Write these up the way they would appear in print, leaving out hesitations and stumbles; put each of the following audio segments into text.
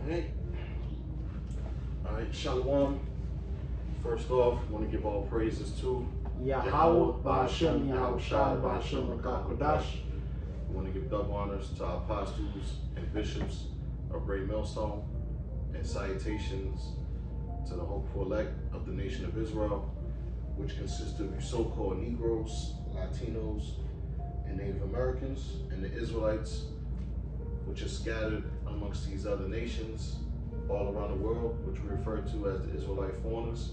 Alright, Shalom. First off, I want to give all praises to Yahweh, Ba'ashem, Yahushai, Ba'ashem, Kodash. We want to give double honors to our apostles and bishops of Great Millstone, and salutations to the hopeful elect of the nation of Israel, which consists of you so-called Negroes, Latinos, and Native Americans, and the Israelites, which are scattered amongst these other nations all around the world, which we refer to as the Israelite faunas.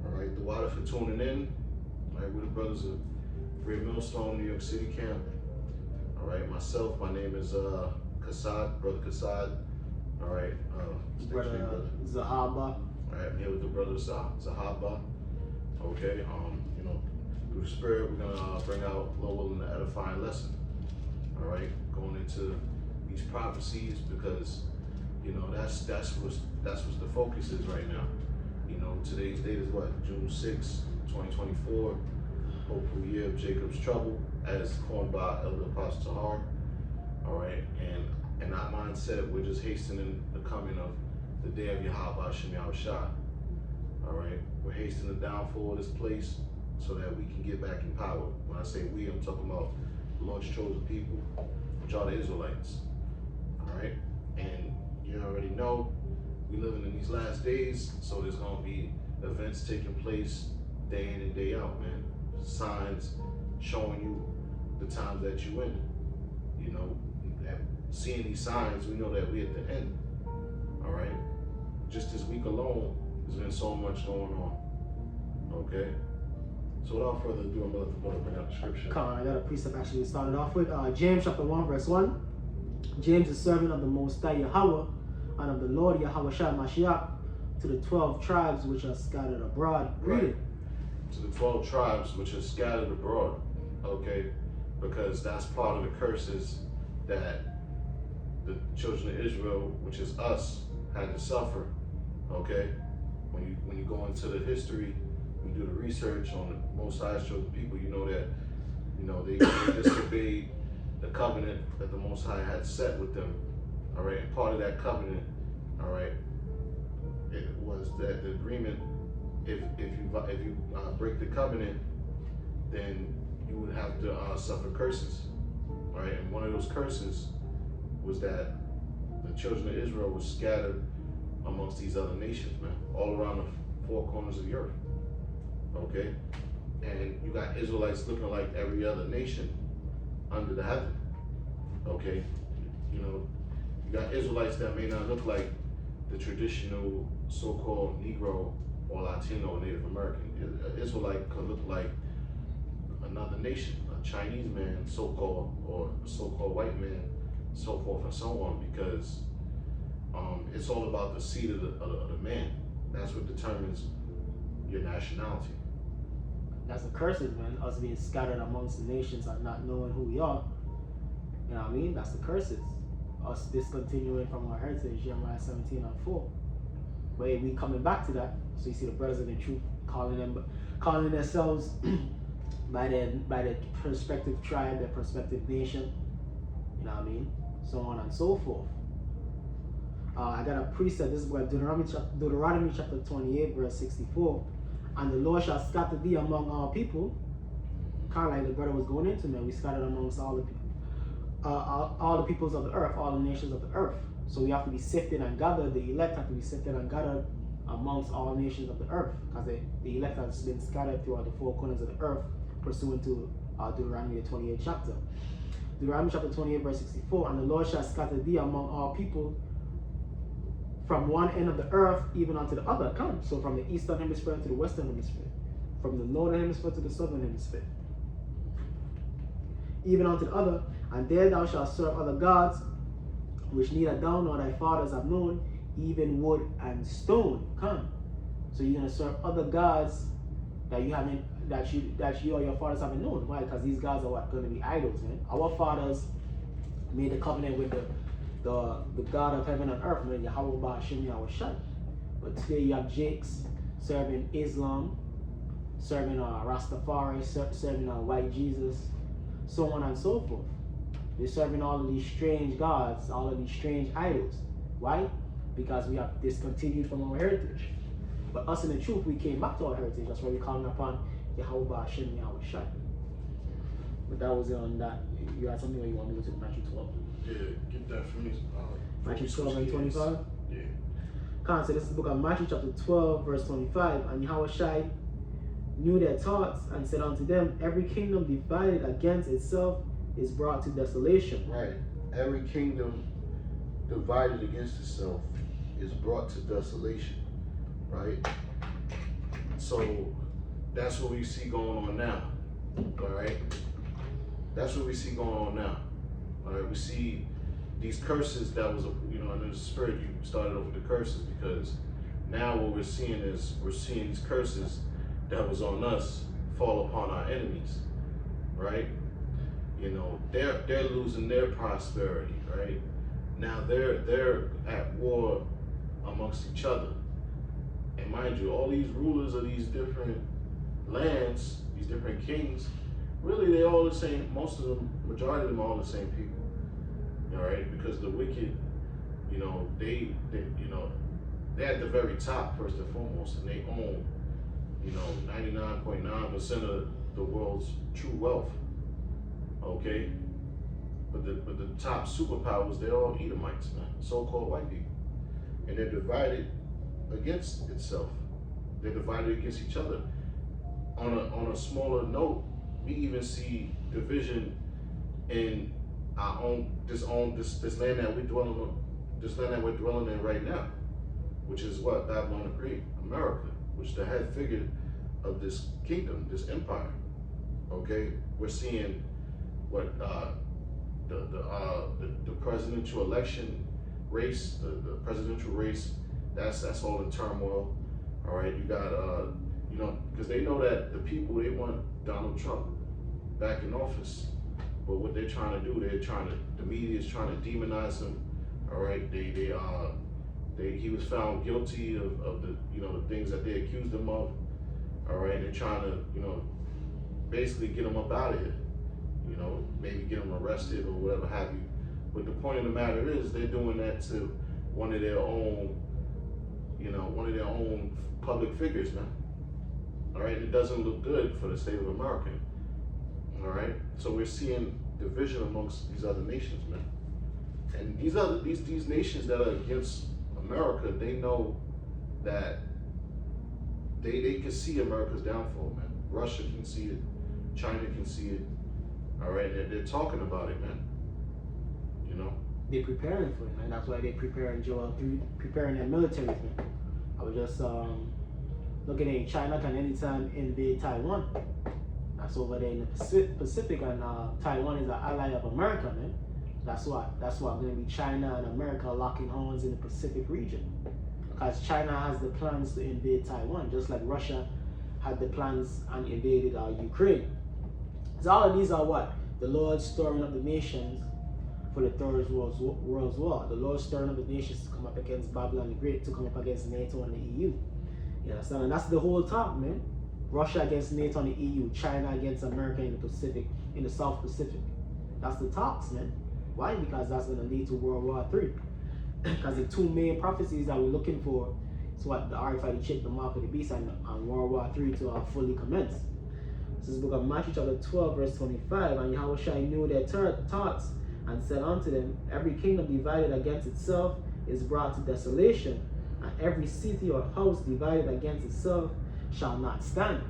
All right, the water for tuning in. All right, we're the brothers of Great Millstone, New York City camp. All right, myself, my name is Kassad, Brother Kassad. All right, Brother Zahaba. All right, I'm here with the brother Zahaba. Okay, you know, through the Spirit, we're gonna bring out Lowell and the edifying lesson. All right, going into these prophecies, because you know that's what the focus is right now. You know, today's date is what, June 6, 2024. Hopeful year of Jacob's trouble, as coined by Elder Apostle Tahar. All right, and in that mindset, we're just hastening the coming of the day of Yahweh Hashem Yahushai. All right, we're hastening the downfall of this place so that we can get back in power. When I say we, I'm talking about the Lord's chosen people, which are the Israelites. All right, and you already know we're living in these last days, so there's gonna be events taking place day in and day out, man. Signs showing you the times that you're in. You know, seeing these signs, we know that we're at the end. All right, just this week alone, there's been so much going on. Okay, so without further ado, I'm gonna let the brother bring out the scripture. Come on, I got a precept actually to start it off with. James chapter 1, verse 1. James, the servant of the Most High Yahweh and of the Lord Yahweh Shai Mashiach, to the 12 tribes which are scattered abroad. Read it. To the 12 tribes which are scattered abroad. Okay, because that's part of the curses that the children of Israel, which is us, had to suffer. Okay, when you go into the history, you do the research on the Most High's chosen people, you know that they disobeyed the covenant that the Most High had set with them. All right, and part of that covenant, all right, it was that the agreement. If you break the covenant, then you would have to suffer curses. All right, and one of those curses was that the children of Israel was scattered amongst these other nations, man, all around the four corners of the earth. Okay, and you got Israelites looking like every other nation under the heaven. Okay, you know, you got Israelites that may not look like the traditional so-called Negro or Latino or Native American. An Israelite could look like another nation, a Chinese man, so-called, or a so-called white man, so forth and so on, because it's all about the seed of the man. That's what determines your nationality. That's the curses, man. Us being scattered amongst the nations and not knowing who we are. You know what I mean? That's the curses. Us discontinuing from our heritage, Jeremiah 17:4. But we coming back to that. So you see the brothers in the truth calling themselves by their prospective tribe, their prospective nation. You know what I mean? So on and so forth. I got a precept. This is what Deuteronomy chapter 28, verse 64. And the Lord shall scatter thee among all people. Kind of like the brother was going into, man. We scattered amongst all the people, all the peoples of the earth, all the nations of the earth. So we have to be sifted and gathered. The elect have to be sifted and gathered amongst all nations of the earth, because the elect has been scattered throughout the four corners of the earth, pursuant to Deuteronomy 28 chapter. Deuteronomy chapter 28, verse 64. And the Lord shall scatter thee among all people from one end of the earth even unto the other. Come. So from the eastern hemisphere to the western hemisphere, from the northern hemisphere to the southern hemisphere, even unto the other. And there thou shalt serve other gods, which neither thou nor thy fathers have known, even wood and stone. Come. So you're gonna serve other gods that you haven't, that you or your fathers haven't known. Why? Because these gods are what? Gonna be idols, man. Our fathers made a covenant with the God of heaven and earth, man, Yahweh Ba'ashem Yahushai. But today you have Jakes serving Islam, serving Rastafari, serving white Jesus, so on and so forth. They're serving all of these strange gods, all of these strange idols. Why? because we have discontinued from our heritage. But us in the truth, we came back to our heritage. That's why we calling upon Yahweh Hashem Yahweh Shai. But that was on that. You had something, or you want me to go to Matthew 12? Yeah, get that for me. Matthew 12 and 25? Yeah. Come on, so this is the book of Matthew chapter 12, verse 25. And Yahweh Shai knew their thoughts and said unto them, every kingdom divided against itself is brought to desolation. Right. Every kingdom divided against itself is brought to desolation. Right? So that's what we see going on now. All right? That's what we see going on now. All right? We see these curses that was, in the spirit, you started off with the curses, because now what we're seeing is these curses that was on us fall upon our enemies. Right? They're losing their prosperity. Right? Now they're at war amongst each other. And mind you, all these rulers of these different lands, these different kings, really they all the same. Most of them, majority of them, are all the same people. All right, because the wicked, they're at the very top first and foremost, and they own, 99.9% of the world's true wealth. Okay, but the top superpowers, they're all Edomites, man, so-called white people, and they're divided against itself. They're divided against each other. On a smaller note, we even see division in our own this land that we're dwelling on, this land that we're dwelling in right now, which is what? Babylon the Great, America, which is the head figure of this kingdom, this empire. Okay, we're seeing what the presidential election race, the presidential race. That's all in turmoil. All right, you got because they know that the people, they want Donald Trump back in office, but what they're trying to do, the media is trying to demonize him. All right, he was found guilty of the the things that they accused him of. All right, they're trying to basically get him up out of here. Maybe get him arrested or whatever have you. But the point of the matter is, they're doing that to one of their own public figures, man. All right, it doesn't look good for the state of America. All right, so we're seeing division amongst these other nations, man. And these nations that are against America, they know that they can see America's downfall, man. Russia can see it, China can see it. All right, they're talking about it, man. They're preparing for it, man. That's why they're preparing their military, man. I was just looking at China can anytime invade Taiwan. That's over there in the Pacific, and Taiwan is an ally of America, man. That's why going to be China and America locking horns in the Pacific region, because China has the plans to invade Taiwan, just like Russia had the plans and invaded Ukraine. So all of these are what? The Lord stirring up the nations for the Third World War. The Lord stirring up the nations to come up against Babylon the Great, to come up against NATO and the EU. You understand? And that's the whole talk, man. Russia against NATO and the EU, China against America in the Pacific, in the South Pacific. That's the talks, man. Why? Because that's going to lead to World War III. Because the two main prophecies that we're looking for is what? The RFID chip, the mark of the beast, and World War III to fully commence. This is the book of Matthew chapter 12, verse 25. And Yahweh Shai knew their thoughts and said unto them, every kingdom divided against itself is brought to desolation, and every city or house divided against itself shall not stand.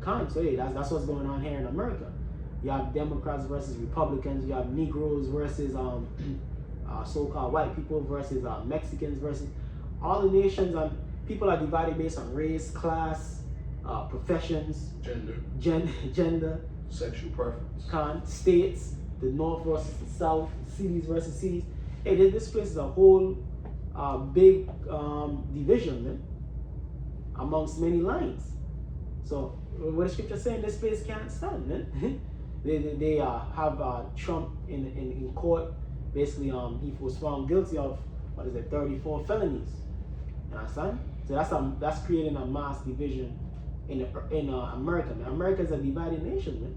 Can't say that's what's going on here in America. You have Democrats versus Republicans. You have Negroes versus so-called white people versus Mexicans versus all the nations. And people are divided based on race, class, professions, gender, sexual preference, states, the north versus the south, cities versus cities. Hey, this place is a whole big division, man, amongst many lines. So what the scripture saying, this place can't stand, man. they have Trump in court. Basically, he was found guilty of 34 felonies. You understand? So that's creating a mass division in America, man. America is a divided nation, man.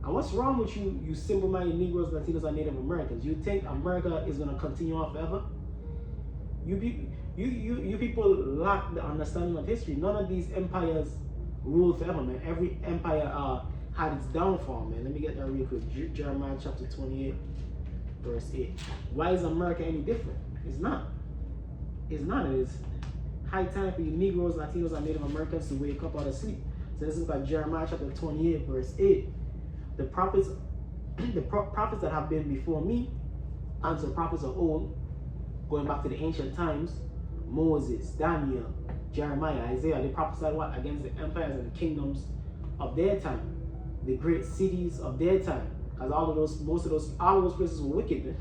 And what's wrong with you simple-minded Negroes, Latinos, and Native Americans? You think America is going to continue on forever? You people lack the understanding of history. None of these empires ruled forever, man. Every empire had its downfall, man. Let me get that real quick. Jeremiah chapter 28, verse 8. Why is America any different? It's not. It's not. It is high time for you Negroes, Latinos, and Native Americans to wake up out of sleep. So this is like Jeremiah chapter 28, verse 8. The prophets, prophets that have been before me, and the prophets of old, going back to the ancient times, Moses, Daniel, Jeremiah, Isaiah, they prophesied what? Against the empires and the kingdoms of their time, the great cities of their time. Because all of those places were wicked,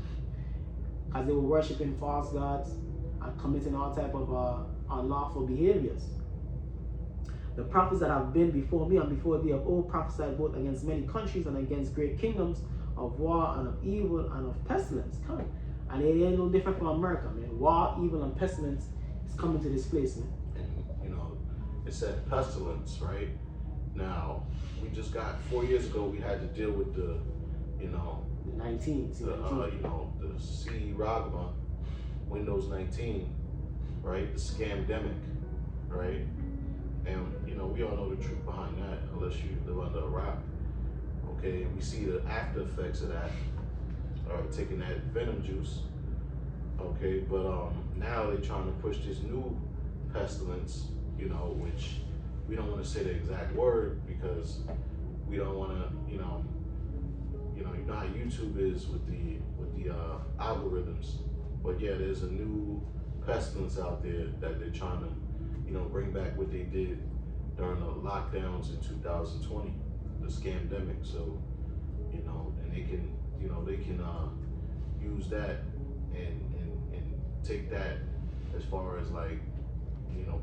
because they were worshiping false gods and committing all type of unlawful behaviors. The prophets that have been before me and before thee of old prophesied both against many countries and against great kingdoms, of war and of evil and of pestilence. Come. And it ain't no different from America, man. War, evil, and pestilence is coming to this place, man. And, it said pestilence, right? Now, we just got 4 years ago, we had to deal with the 19. The C-Ragma, Windows 19, right? The scamdemic, right? And, we all know the truth behind that, unless you live under a rock, okay? And we see the after effects of that, taking that venom juice, okay? But now they're trying to push this new pestilence, which we don't want to say the exact word because we don't want to, you know how YouTube is with the algorithms. But yeah, there's a new pestilence out there that they're trying to, bring back what they did during the lockdowns in 2020, the scamdemic. So, and they can, use that and take that as far as like,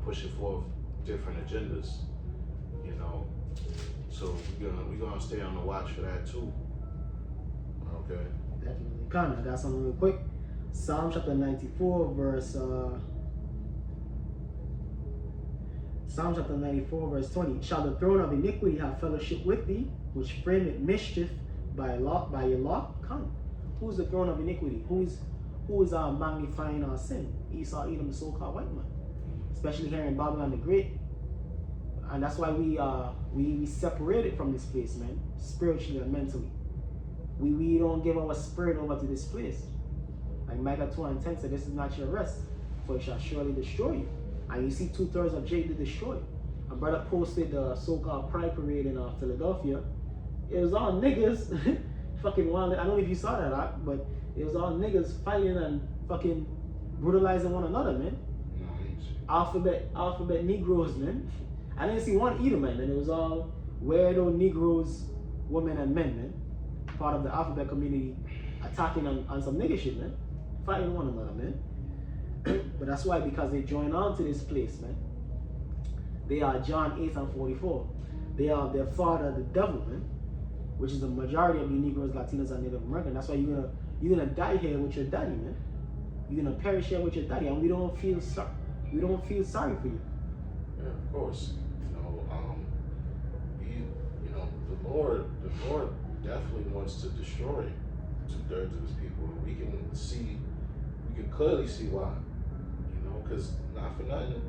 pushing forth different agendas, So we're gonna stay on the watch for that too. Okay. Definitely. Connor, I got something real quick. Psalm chapter 94, verse 20. Shall the throne of iniquity have fellowship with thee, which frameth mischief by your law? Come. Who's the throne of iniquity? Who is magnifying our sin? Esau, Edom, the so-called white man, especially here in Babylon the Great. And that's why we separated from this place, man, spiritually and mentally. We don't give our spirit over to this place. Like Micah 2:10 said, this is not your rest, for it shall surely destroy you. And you see 2/3 of Jacob destroyed. A brother posted the so-called Pride Parade in Philadelphia. It was all niggas fucking wild. I don't know if you saw that, but it was all niggas fighting and fucking brutalizing one another, man. Alphabet Negroes, man. I didn't see one Edomite, man. It was all weirdo Negroes, women and men, man. Part of the alphabet community attacking on some nigga shit, man. Fighting one another, man. But that's why, because they join on to this place, man. They are John 8:44. They are their father, the devil, man. Which is the majority of you Negroes, Latinos, and Native Americans. That's why you're gonna die here with your daddy, man. You're gonna perish here with your daddy, and we don't feel sorry for you. Yeah, of course. The Lord definitely wants to destroy 2/3 of his people. We can clearly see why. Because not for nothing,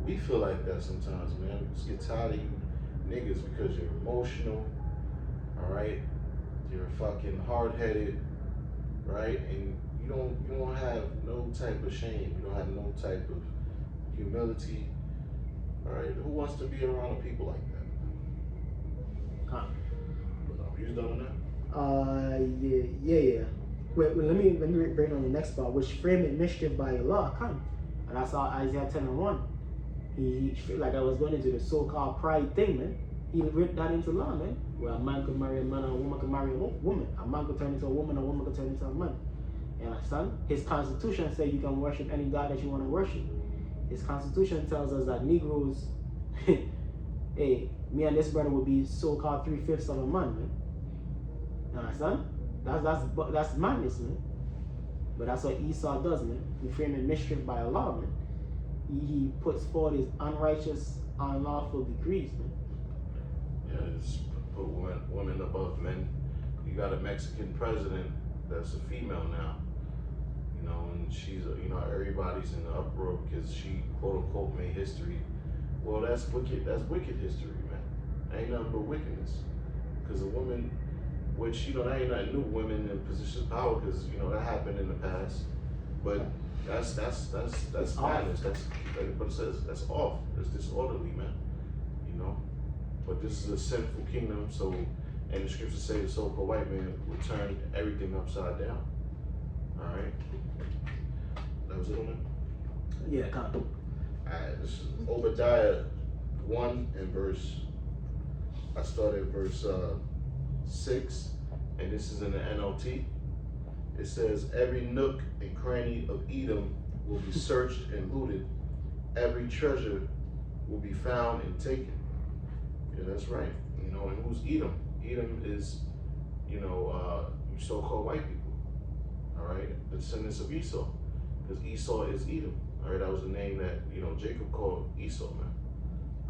we feel like that sometimes, man. We just get tired of you niggas because you're emotional, all right? You're fucking hard-headed, right? And you don't have no type of shame. You don't have no type of humility, all right? Who wants to be around people like that? You done on that? Yeah. Wait, let me bring on the next part, which frameth mischief by your law. Come. And that's all Isaiah 10:1. He like I was going into the so-called pride thing, man. He wrote that into law, man. Where a man could marry a man and a woman could marry a woman. A man could turn into a woman could turn into a man. You understand? His constitution says you can worship any god that you want to worship. His constitution tells us that Negroes, hey, me and this brother would be so-called 3/5 of a man, man. You understand? That's madness, man. But that's what Esau does, man. He framing mischief by a law, man. He puts forward his unrighteous, unlawful decrees, man. Yeah, just put women above men. You got a Mexican president that's a female now, and she's everybody's in the uproar because she quote unquote made history. Well, that's wicked. That's wicked history, man. Ain't nothing but wickedness. Because a woman, which that ain't nothing new. Women in positions of power, because that happened in the past. But that's madness. That's what it says. That's off. It's disorderly, man. But this is a sinful kingdom. So, and the scriptures say the so-called white man will turn everything upside down. All right. That was it on that? Yeah, kind of. Alright, this is Obadiah 1 and verse. I started at verse 6, and this is in the NLT. It says, "Every nook and cranny of Edom will be searched and looted. Every treasure will be found and taken." Yeah, that's right. And who's Edom? Edom is, you so-called white people. All right, the descendants of Esau, because Esau is Edom. All right, that was the name that Jacob called Esau, man.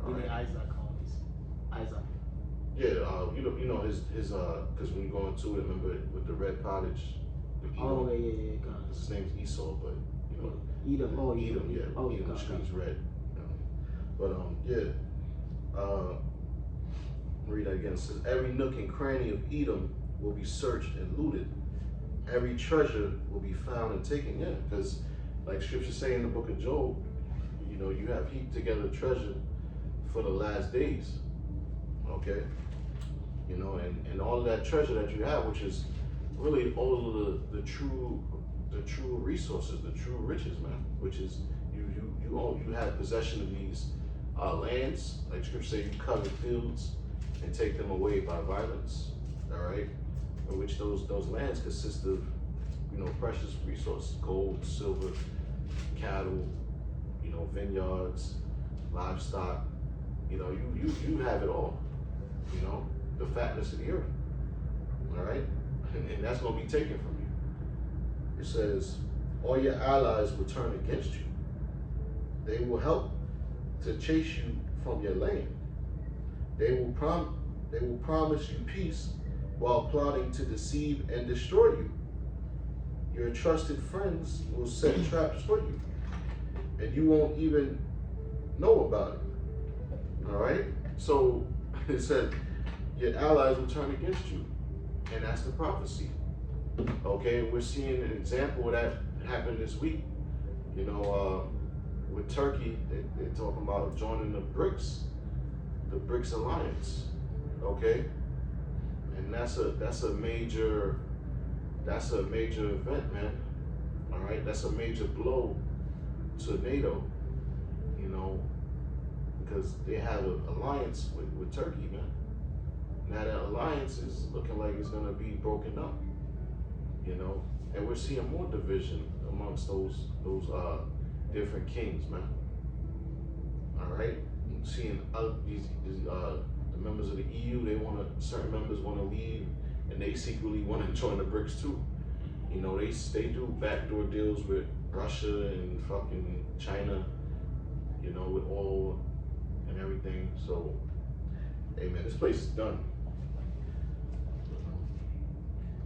All right. Isaac called Isaac. Yeah, his because when you go into it, remember with the red pottage. Oh yeah. God. His name's Esau, but Edom. Oh, Edom, yeah. Oh, Edom, God. which means red. But read that again. It says, "Every nook and cranny of Edom will be searched and looted. Every treasure will be found and taken." Yeah, because like scripture say in the book of Job, you have heaped together treasure for the last days. Okay? And all of that treasure that you have, which is really all of the true resources, the true riches, man, which is you have possession of these lands, like scripture say, you covet fields and take them away by violence. All right? In which those lands consist of precious resources: gold, silver, cattle, vineyards, livestock. You have it all. The fatness of the earth. All right, and that's going to be taken from you. It says, "All your allies will turn against you. They will help to chase you from your land. They will promise you peace while plotting to deceive and destroy you. Your trusted friends will set traps for you, and you won't even know about it." All right? So it said, your allies will turn against you, and that's the prophecy. Okay, and we're seeing an example of that happen this week. With Turkey, they're talking about joining the BRICS alliance. Okay, and that's a major event, man. All right, that's a major blow to NATO. Because they have an alliance with Turkey, man. Now that alliance is looking like it's gonna be broken up. And we're seeing more division amongst those different kings, man. All right, seeing the members of the EU, certain members want to leave, and they secretly want to join the BRICS too. They do backdoor deals with Russia and fucking China, with oil and everything. So, hey man, this place is done.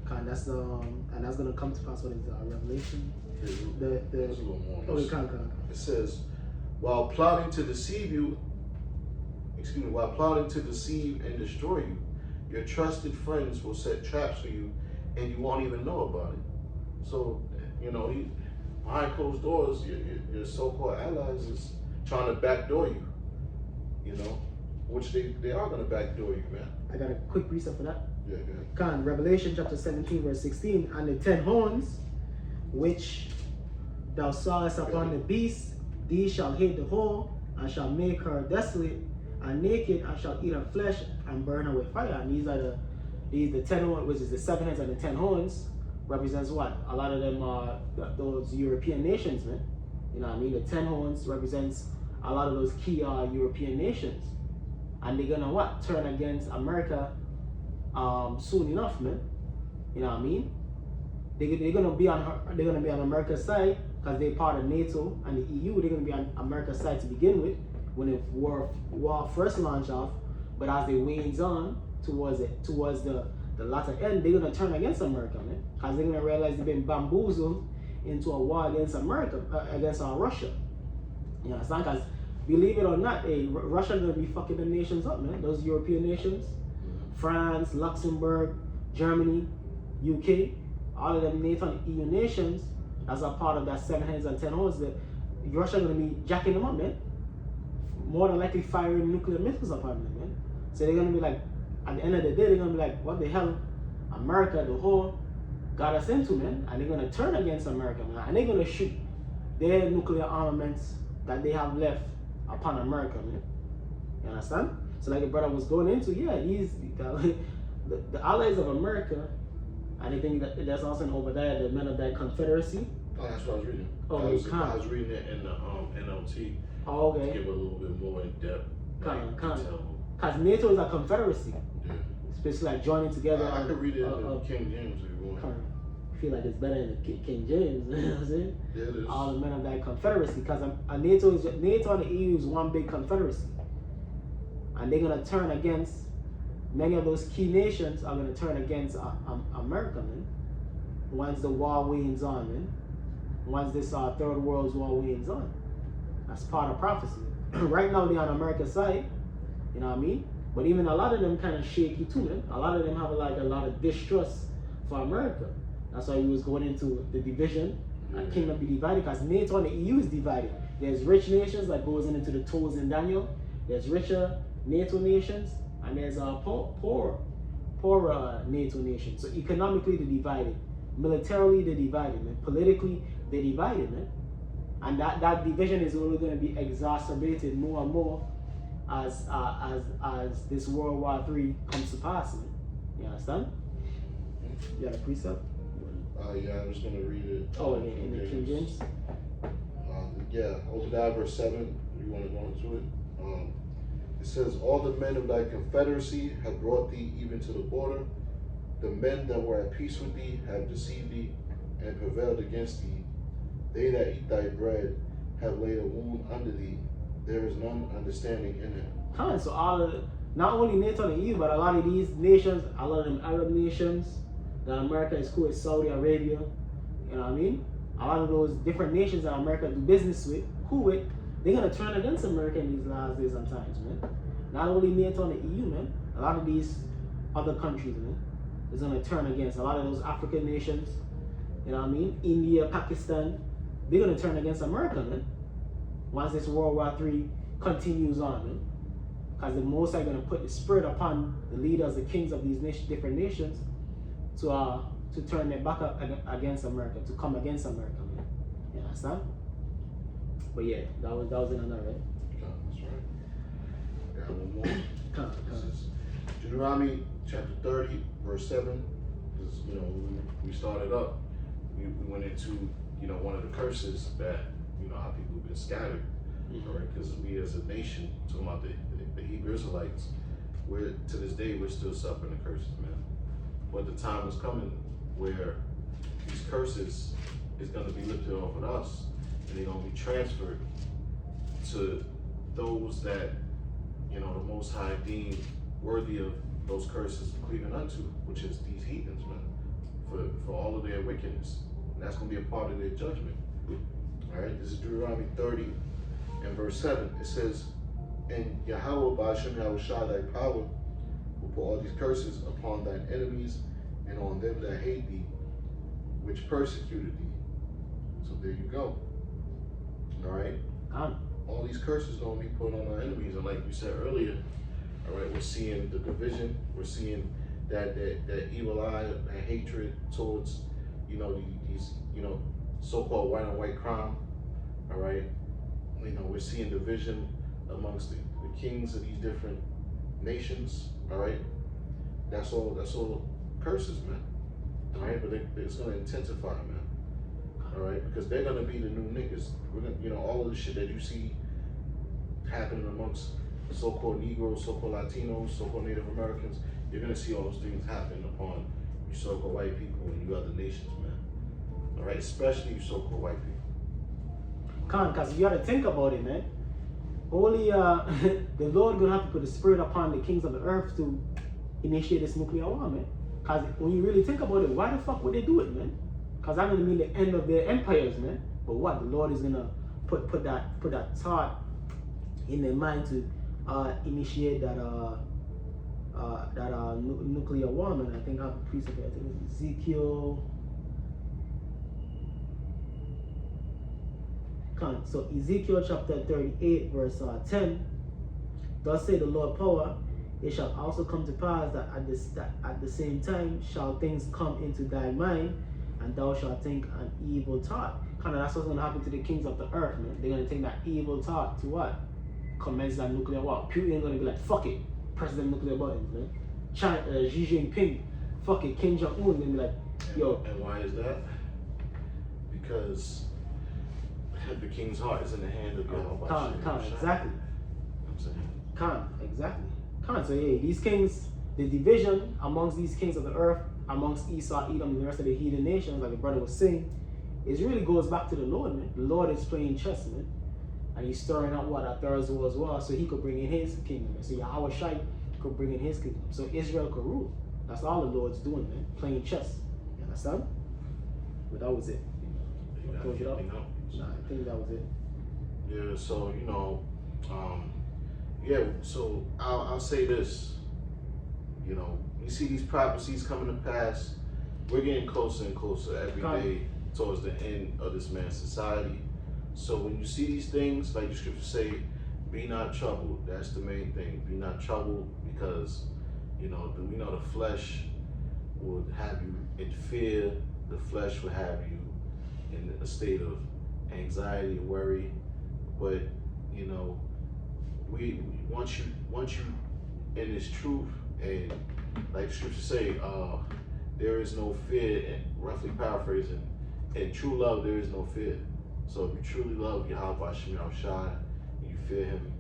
And that's gonna come to pass. What is Revelation? There's a little more. It says, while plotting to deceive and destroy you, your trusted friends will set traps for you, and you won't even know about it. So, behind closed doors, your so-called allies is trying to backdoor you. Which they are gonna backdoor you, man. I got a quick precept for that. Yeah, go ahead. Can Revelation chapter 17 verse 16, "And the 10 horns which thou sawest upon the beast, these shall hate the whore, and shall make her desolate and naked, and shall eat her flesh and burn her with fire." And these are the 10 horns, which is the 7 heads and the 10 horns, represents what? A lot of them are those European nations, man. The 10 horns represents a lot of those key European nations. And they're gonna what? Turn against America soon enough, man. They're gonna be on America's side because they're part of NATO and the EU. They're gonna be on America's side to begin with when the war first launched off. But as they wanes on towards the latter end, they're gonna turn against America, man, because they're gonna realize they've been bamboozled into a war against America, against Russia. You understand? Because believe it or not, Russia gonna be fucking the nations up, man. Those European nations, France, Luxembourg, Germany, UK, all of them NATO and EU nations, as a part of that 7 heads and 10 horns, that Russia gonna be jacking them up, man. More than likely firing nuclear missiles upon them, man. So they're gonna be like, at the end of the day, they're gonna be like, what the hell, America, the whole, got us into, man. And they're gonna turn against America, man. And they're gonna shoot their nuclear armaments that they have left upon America, man. You understand? So like the brother was going into, yeah, the allies of America, and I think that that's also over there, the men of that Confederacy. Oh, that's what I was reading. Oh, I was reading it in the NLT. Oh, To okay. give a little bit more in depth. Detail. Because NATO is a confederacy. Yeah. It's basically like joining together. I could read it in King James if you want. I feel like it's better in the King James. You know what I'm saying? Yeah, it is. All the men of that confederacy. Because NATO and the EU is one big confederacy. And they're going to turn against, many of those key nations are going to turn against America, man. Once the war wanes on, man. Once this third world war wanes on. That's part of prophecy. Right now they're on America's side, you know what I mean? But even a lot of them kind of shaky too, man. A lot of them have like a lot of distrust for America. That's why he was going into the division. A kingdom be divided because NATO and the EU is divided. There's rich nations that goes into the toes in Daniel. There's richer NATO nations, and there's poorer NATO nations. So economically they're divided, militarily they're divided, man. Politically they're divided, man. And that division is only going to be exacerbated more and more as this World War III comes to pass, man. You understand? You got a precept? Yeah, I'm just going to read it. Oh, in the King James? Yeah, Obadiah verse 7. You want to go into it? It says, all the men of thy confederacy have brought thee even to the border. The men that were at peace with thee have deceived thee and prevailed against thee. They that eat thy bread have laid a wound under thee. There is none understanding in it. So all of not only NATO and EU, but a lot of these nations, a lot of them Arab nations that America is cool with, Saudi Arabia, you know what I mean? A lot of those different nations that America do business with, they're gonna turn against America in these last days and times, man. Not only NATO and the EU, man. A lot of these other countries, man, is gonna turn against a lot of those African nations. You know what I mean? India, Pakistan. They're going to turn against America, man. Once this World War III continues on, man. Because the Most High going to put the spirit upon the leaders, the kings of these different nations to turn their back up against America, to come against America, man. You understand? But yeah, that was in another, right? That's right. Got one more. This is Deuteronomy chapter 30, verse 7. This is, when we started up, we went into one of the curses that, how people have been scattered, right? Because we as a nation, talking about the Hebrew Israelites, to this day, we're still suffering the curses, man. But the time is coming where these curses is going to be lifted off of us, and they're going to be transferred to those that, the Most High deemed worthy of those curses cleaving unto, which is these heathens, man, for all of their wickedness. And that's going to be a part of their judgment. All right, this is Deuteronomy 30 and verse 7. It says, and Yahweh Ba'ashem Yahweh Shai, thy power, will put all these curses upon thine enemies and on them that hate thee, which persecuted thee. So there you go. All right. All these curses going to be put on our enemies. And like you said earlier, all right, we're seeing the division. We're seeing that evil eye, that hatred towards, these, so-called white on white crime. All right. We're seeing division amongst the kings of these different nations. All right. That's all curses, man. All right. But it's going to intensify, man. All right. Because they're going to be the new niggas. We're gonna, all of the shit that you see happening amongst so-called Negroes, so-called Latinos, so-called Native Americans, you're going to see all those things happen upon you so-called white people and you other nations, man. All right, especially you so-called white people. Because you got to think about it, man. Only the Lord going to have to put the spirit upon the kings of the earth to initiate this nuclear war, man. Because when you really think about it, why the fuck would they do it, man? Because that's gonna mean the end of their empires, man. But what? The Lord is gonna put that thought in their mind to initiate that nuclear war, man. I think I have a precept here. I think it's Ezekiel. So Ezekiel chapter 38, verse 10. Thus say the Lord power, it shall also come to pass that at the same time shall things come into thy mind, and thou shalt think an evil thought. Kind of that's what's gonna happen to the kings of the earth, man. They're gonna take that evil thought to what? Commence that nuclear war. Putin ain't gonna be like, fuck it, press them nuclear buttons, man. China, Xi Jinping, fuck it, Kim Jong Un, gonna be like, yo. And why is that? Because the king's heart is in the hand of God. Khan, exactly. Khan, so yeah, these kings, the division amongst these kings of the earth, amongst Esau, Edom, and the rest of the heathen nations, like the brother was saying, it really goes back to the Lord, man. The Lord is playing chess, man. And he's stirring up what? A third war as well, so he could bring in his kingdom. So Yahweh Shai could bring in his kingdom. So Israel could rule. That's all the Lord's doing, man. Playing chess. You understand? But that was it. Close it up. Nah, I think that was it. Yeah, so so I'll say this. You see these prophecies coming to pass. We're getting closer and closer every day towards the end of this man's society. So when you see these things, like the scriptures say, be not troubled. That's the main thing. Be not troubled, because we know the flesh would have you in fear. The flesh would have you in a state of anxiety and worry. But we once you in this truth, and like the scriptures say, there is no fear, and roughly paraphrasing, in true love there is no fear. So if you truly love Yahweh Shem Shai, and you fear him,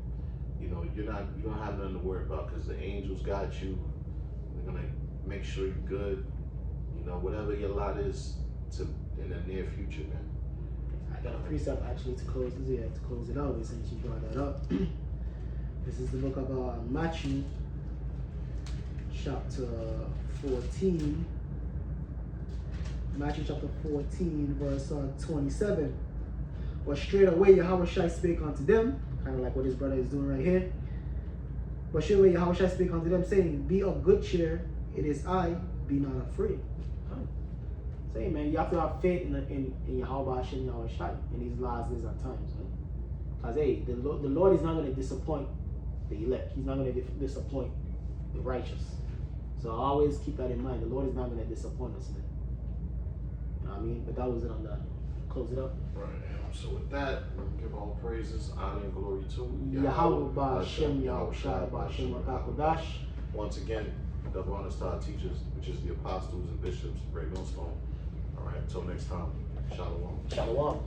you don't have nothing to worry about, because the angels got you. They're gonna make sure you're good. Whatever your lot is in the near future, man. I got a precept actually to close it out with, since you brought that up. This is the book of Matthew, chapter 14. Matthew chapter 14, verse 27. But straight away Yahweh Shai spake unto them, kind of like what his brother is doing right here. But straight away Yahweh Shai spake unto them, saying, be of good cheer, it is I, be not afraid. Say, man, you have to have faith in Yahweh Hashem, Yahweh Shai in these last days and times, man. Because, hey, the Lord is not going to disappoint the elect. He's not going to disappoint the righteous. So always keep that in mind. The Lord is not going to disappoint us, man. You know what I mean? But that was it on that. Close it up. Right. So with that, we give all praises, honor, and glory to Yahweh Hashem, Yahweh Shai, Hashem HaKadosh. Once again, double honors to our teachers, which is the apostles and bishops, Great Millstone. All right, until next time, Shalom. Shalom.